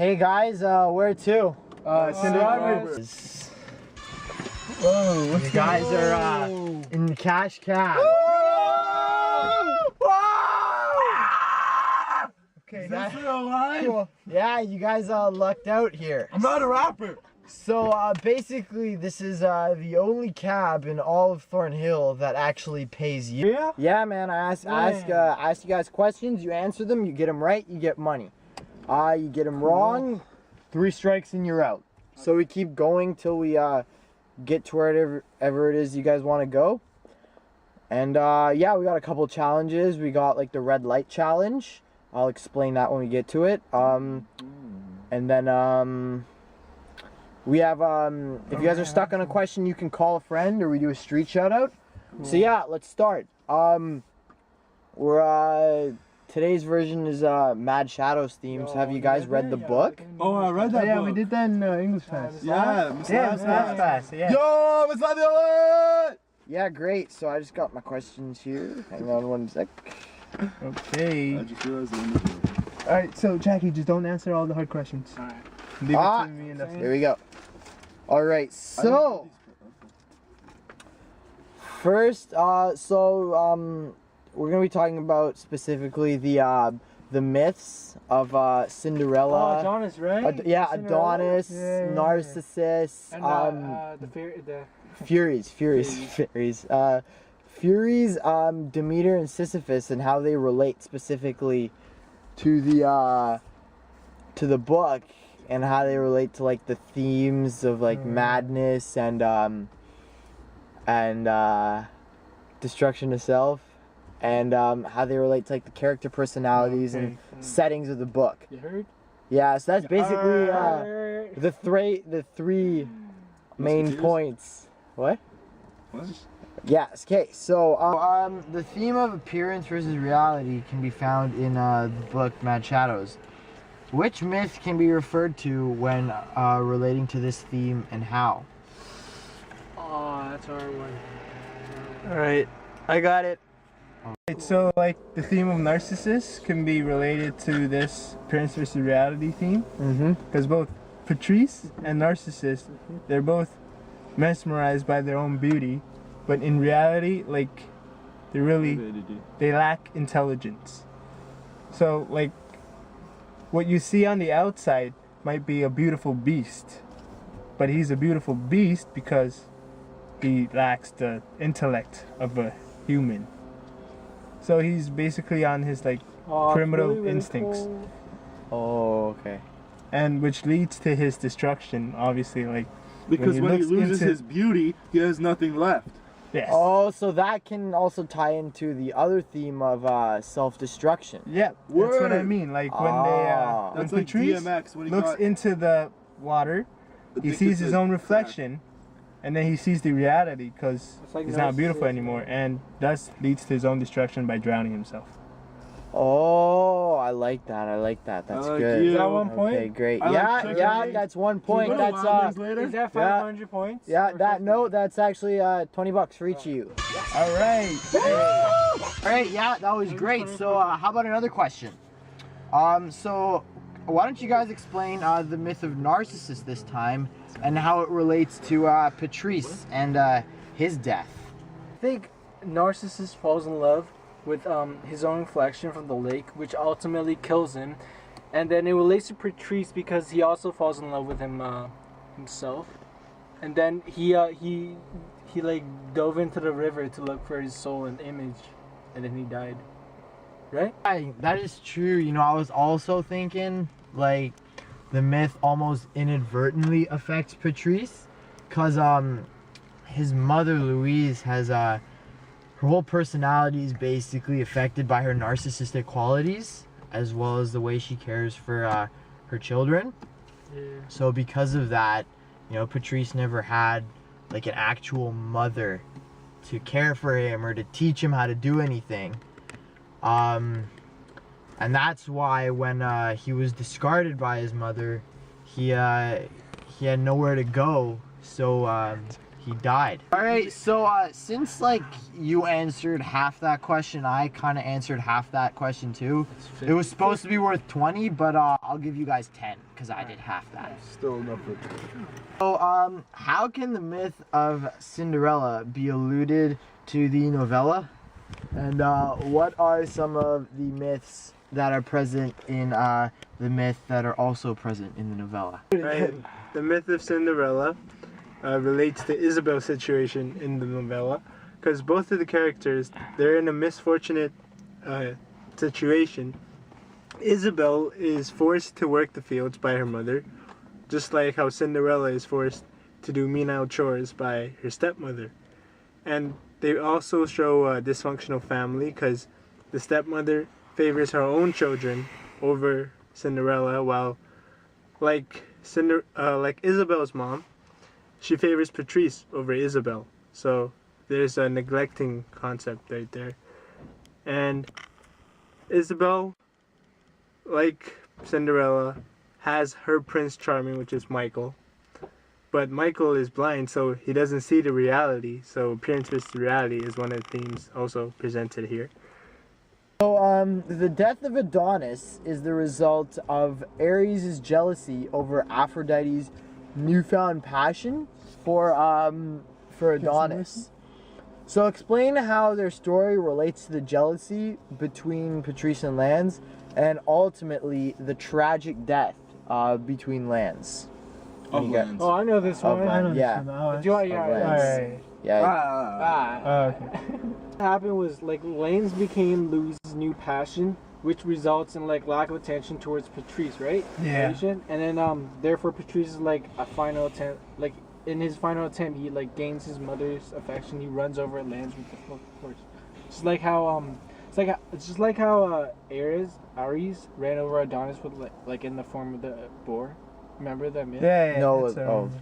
Hey guys, where to? Cinderella. Whoa, you guys are in the cash cab. Okay, that's real life. Cool. Yeah, you guys lucked out here. I'm not a rapper. So basically, this is the only cab in all of Thornhill that actually pays you. Yeah? Yeah, man. I ask you guys questions. You answer them. You get them right. You get money. You get them wrong. 3 strikes and you're out. So we keep going till we get to wherever it is you guys want to go. And yeah, we got a couple challenges. We got like the red light challenge. I'll explain that when we get to it. And then we have if you guys are stuck on a question, you can call a friend or we do a street shout out. Cool. So yeah, let's start. We're today's version is Mad Shadows theme. So have you guys read the book? Oh, I read that book. Yeah, we did that in English class. Yeah, Miss Class. Yeah. Yo, Miss Class. Yeah, great. So I just got my questions here. Hang on one sec. Okay. I just realized the end of it. Alright, so Jackie, just don't answer all the hard questions. Alright. Leave it to me and that's Here we go. Alright, so first, we're gonna be talking about specifically the myths of Cinderella. Oh, Adonis, right? Yeah, Cinderella? Adonis, Yeah. Narcissus, And Furies, Demeter and Sisyphus, and how they relate specifically to the book, and how they relate to like the themes of like madness and destruction of self, and how they relate to like the character personalities and settings of the book. You heard? Yeah, so that's basically the three main points. What? What? Yes. Okay. So the theme of appearance versus reality can be found in the book Mad Shadows. Which myth can be referred to when relating to this theme, and how? Oh, that's a hard one. Alright, I got it. Alright, so like the theme of Narcissus can be related to this appearance versus reality theme. Because both Patrice and Narcissus, they're both mesmerized by their own beauty, but in reality, like, they lack intelligence. So like, what you see on the outside might be a beautiful beast, but he's a beautiful beast because he lacks the intellect of a human. So he's basically on his like primitive instincts. Cool. Oh, okay. And which leads to his destruction, obviously, like Because when he looks loses into- his beauty, he has nothing left. Yes. Oh, so that can also tie into the other theme of self-destruction. Yeah, that's what I mean. Like when when That's like Patrice DMX when he looks got into the water, he addicted sees his to own crack. reflection, and then he sees the reality because It's like he's not beautiful narcissism. anymore, and thus leads to his own destruction by drowning himself. Oh, I like that. I like that. That's like good. you. Is that 1 point? Okay, great. I like Yeah, chicken. that's 1 point. You know That's Wild Wings later? Is that 500 points? yeah, Or that 50? no, that's actually $20 for each of you. All right. All right, yeah, that was great. So, how about another question? So why don't you guys explain the myth of Narcissus this time and how it relates to Patrice and his death? I think Narcissus falls in love with his own reflection from the lake, which ultimately kills him. And then it relates to Patrice because he also falls in love with him himself. And then he like dove into the river to look for his soul and image, and then he died. Right? That is true. You know, I was also thinking like the myth almost inadvertently affects Patrice, cause his mother Louise has her whole personality is basically affected by her narcissistic qualities, as well as the way she cares for her children. Yeah. So because of that, you know, Patrice never had like an actual mother to care for him or to teach him how to do anything. And that's why when he was discarded by his mother, he had nowhere to go. So He died. All right, so since like you answered half that question, I kind of answered half that question too. It was supposed to be worth 20, but I'll give you guys 10 because I did half that. Still enough for. So how can the myth of Cinderella be alluded to the novella? And what are some of the myths that are present in the myth that are also present in the novella? Right. The myth of Cinderella relates to Isabel's situation in the novella, because both of the characters, they're in a misfortunate situation. Isabel is forced to work the fields by her mother, just like how Cinderella is forced to do menial chores by her stepmother. And they also show a dysfunctional family, because the stepmother favors her own children over Cinderella, while like Isabel's mom, she favors Patrice over Isabel. So there's a neglecting concept right there. And Isabel, like Cinderella, has her Prince Charming, which is Michael. But Michael is blind, so he doesn't see the reality. So appearance versus reality is one of the themes also presented here. So the death of Adonis is the result of Ares' jealousy over Aphrodite's newfound passion for Adonis. So explain how their story relates to the jealousy between Patrice and Lance, and ultimately the tragic death between Lance. Of Lance. Oh, I know this Of one. Lance, yeah. Do you want, yeah, Of Lance. Alright. Yeah. Okay. What happened was like Lane's became Louis' new passion, which results in like lack of attention towards Patrice, right? Yeah. And then therefore Patrice is like a final attempt, like in his final attempt he like gains his mother's affection. He runs over and lands with the horse. Just like how it's just like how Ares ran over Adonis with like in the form of the boar. Remember that myth? Yeah. No, it's,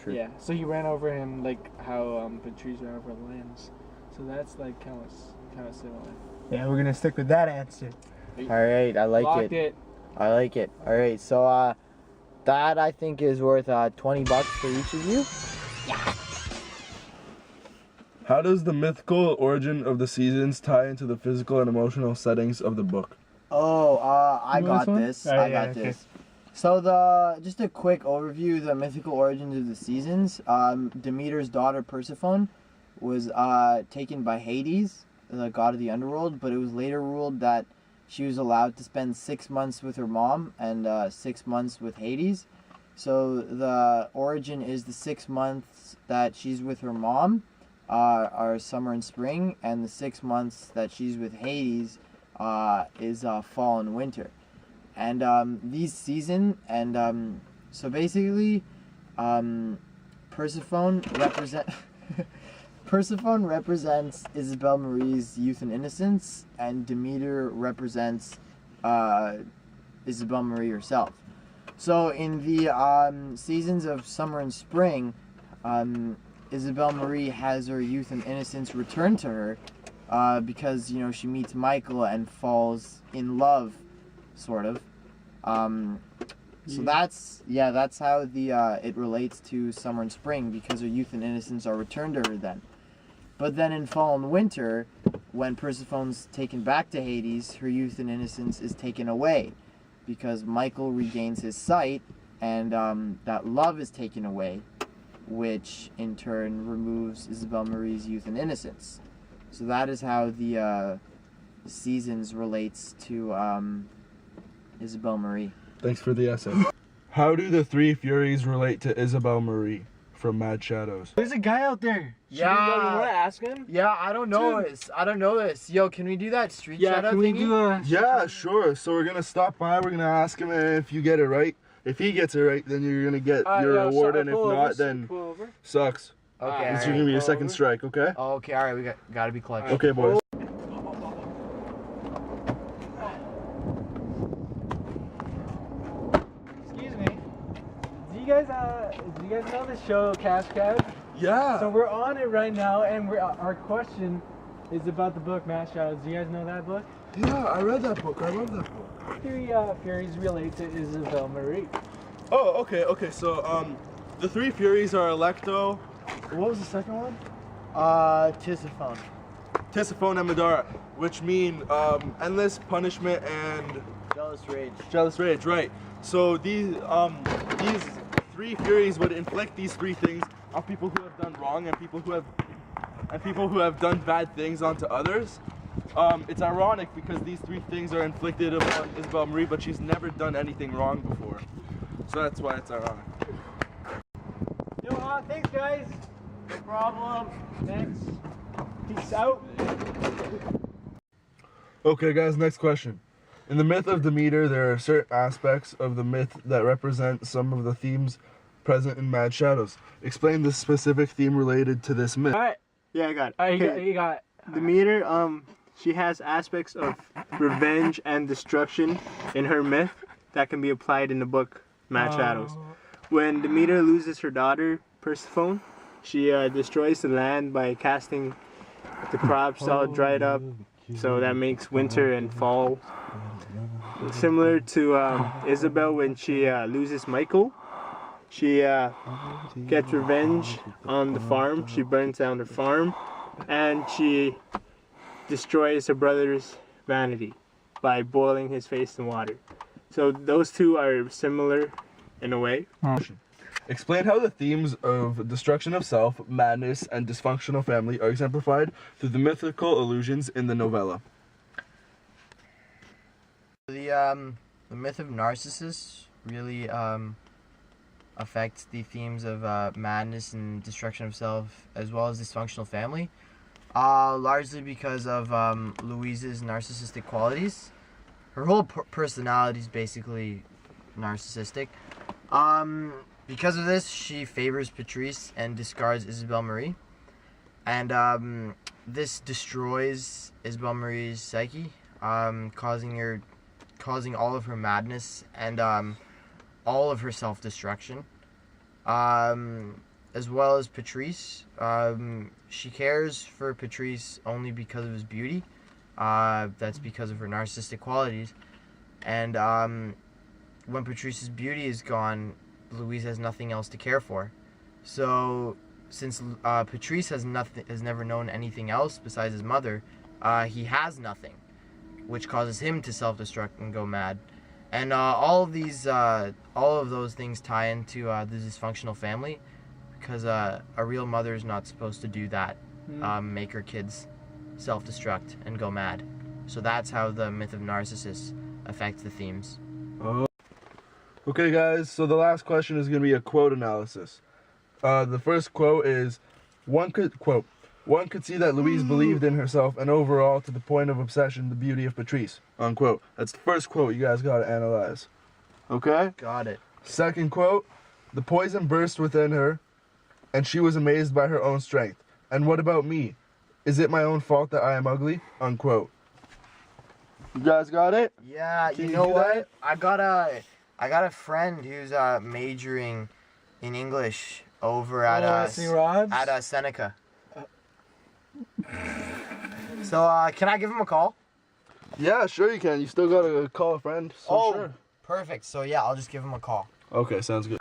true. Yeah, so he ran over him like how Patrice ran over Lance. So that's like kind of similar. Yeah, we're gonna stick with that answer. All right, I like Locked it. I like it. All right, so that I think is worth $20 for each of you. How does the mythical origin of the seasons tie into the physical and emotional settings of the book? Oh, I You want got this one? this. Oh, I yeah, got okay. this. So just a quick overview of the mythical origins of the seasons. Demeter's daughter Persephone was taken by Hades, the god of the underworld, but it was later ruled that she was allowed to spend 6 months with her mom and 6 months with Hades. So the origin is the 6 months that she's with her mom are summer and spring, and the 6 months that she's with Hades is fall and winter. And these season, and so basically Persephone represents Isabelle Marie's youth and innocence, and Demeter represents Isabelle Marie herself. So in the seasons of summer and spring, Isabelle Marie has her youth and innocence returned to her because, you know, she meets Michael and falls in love, sort of. So that's how it relates to summer and spring, because her youth and innocence are returned to her then. But then in fall and winter, when Persephone's taken back to Hades, her youth and innocence is taken away, because Michael regains his sight, and that love is taken away, which in turn removes Isabelle Marie's youth and innocence. So that is how the seasons relates to Isabelle Marie. Thanks for the essay. How do the three Furies relate to Isabelle Marie from Mad Shadows? There's a guy out there. Yeah. You want to ask him? Yeah, I don't know this. Yo, can we do that street shadow can we thingy? do a... Yeah, sure. So we're gonna stop by. We're gonna ask him if you get it right. If he gets it right, then you're gonna get your reward, and if not, then sucks. Okay, This is gonna be a second strike, okay? Oh, okay, all right, we gotta be collected. Okay, boys. Excuse me. Do you guys know the show Cash Cab? Yeah. So we're on it right now, and our question is about the book Mass Shadows. Do you guys know that book? Yeah, I read that book. I love that book. Three Furies relate to Isabelle Marie. Oh, okay. So, the three Furies are Alecto, What was the second one? Tisiphone. Tisiphone and Madara, which mean endless punishment and Jealous rage. jealous rage, right? So these three furies would inflict these three things on people who have done wrong and people who have done bad things onto others. It's ironic because these three things are inflicted upon Isabelle Marie, but she's never done anything wrong before. So that's why it's ironic. Yo, thanks guys. No problem. Thanks. Peace out. Okay guys, next question. In the myth of Demeter, there are certain aspects of the myth that represent some of the themes present in Mad Shadows. Explain the specific theme related to this myth. Alright. Yeah, I got it. You got Demeter, she has aspects of revenge and destruction in her myth that can be applied in the book Mad Shadows. When Demeter loses her daughter, Persephone, she destroys the land by casting the crops all dried up, so that makes winter and fall. Similar to Isabel when she loses Michael, she gets revenge on the farm. She burns down her farm, and she destroys her brother's vanity by boiling his face in water. So those two are similar in a way. Explain how the themes of destruction of self, madness, and dysfunctional family are exemplified through the mythical allusions in the novella. The myth of Narcissus really affects the themes of madness and destruction of self, as well as dysfunctional family. Largely because of Louise's narcissistic qualities. Her whole personality is basically narcissistic. Because of this, she favors Patrice and discards Isabelle Marie. And this destroys Isabelle Marie's psyche, causing all of her madness and all of her self-destruction. As well as Patrice. She cares for Patrice only because of his beauty. That's because of her narcissistic qualities. And when Patrice's beauty is gone, Louise has nothing else to care for. So since Patrice has never known anything else besides his mother, he has nothing, which causes him to self-destruct and go mad. And all of those things tie into the dysfunctional family, because a real mother is not supposed to do that, make her kids self-destruct and go mad. So that's how the myth of Narcissus affects the themes. Okay guys, so the last question is going to be a quote analysis. The first quote is, one could see that Louise believed in herself and overall to the point of obsession the beauty of Patrice, unquote. That's the first quote you guys got to analyze. Okay? Got it. Second quote, the poison burst within her and she was amazed by her own strength. And what about me? Is it my own fault that I am ugly? Unquote. You guys got it? Yeah, Can you you know do what? I got a friend who's majoring in English over at Seneca. So can I give him a call? Yeah, sure you can. You still gotta call a friend. So sure. Perfect. So yeah, I'll just give him a call. Okay, sounds good.